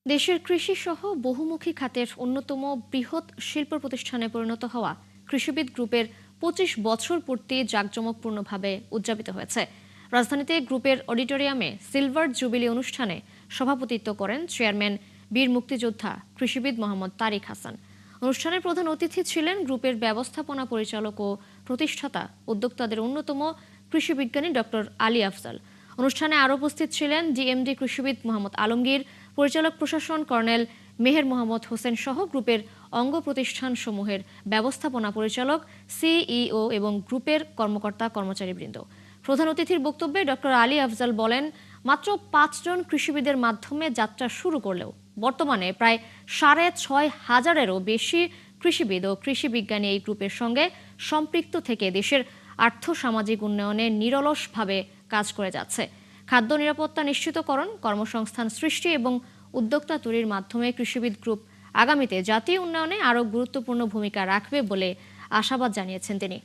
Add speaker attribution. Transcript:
Speaker 1: দেশের কৃষি সহ বহুমুখী খাতের অন্যতম বৃহৎ শিল্প প্রতিষ্ঠানে পরিণত হওয়া কৃষিবিদ গ্রুপের ২৫ বছর পূর্তি জাঁকজমকপূর্ণভাবে উদযাপিত হয়েছে। রাজধানীতে গ্রুপের অডিটোরিয়ামে সিলভার জুবিলি অনুষ্ঠানে সভাপতিত্ব করেন চেয়ারম্যান বীর মুক্তিযোদ্ধা কৃষিবিদ মোহাম্মদ তারিক হাসান। অনুষ্ঠানের প্রধান অতিথি ছিলেন গ্রুপের ব্যবস্থাপনা পরিচালক ও প্রতিষ্ঠাতা উদ্যোক্তাদের অন্যতম কৃষি বিজ্ঞানী ডক্টর আলী আফজাল। অনুষ্ঠানে আরও উপস্থিত ছিলেন ডিএমডি কৃষিবিদ মোহাম্মদ আলমগীর, পরিচালক প্রশাসন কর্নেল মেহের মোহাম্মদ হোসেন সহ গ্রুপের অঙ্গ প্রতিষ্ঠানসমূহের ব্যবস্থাপনা পরিচালক, সিইও এবং গ্রুপের কর্মকর্তা কর্মচারীবৃন্দ। প্রধান অতিথির বক্তব্যে ডক্টর আলী আফজাল বলেন, মাত্র ৫ জন কৃষিবিদের মাধ্যমে যাত্রা শুরু করলেও বর্তমানে প্রায় ৬,৫০০-এরও বেশি কৃষিবিদ ও কৃষি বিজ্ঞানী এই গ্রুপের সঙ্গে সম্পৃক্ত থেকে দেশের আর্থ-সামাজিক উন্নয়নে নিরলসভাবে কাজ করে যাচ্ছে। খাদ্য নিরাপত্তা নিশ্চিতকরণ, কর্মসংস্থান সৃষ্টি এবং উদ্যোক্তা তৈরির মাধ্যমে কৃষিবিদ গ্রুপ আগামীতে জাতীয় উন্নয়নে আরও গুরুত্বপূর্ণ ভূমিকা রাখবে বলে আশাবাদ জানিয়েছেন তিনি।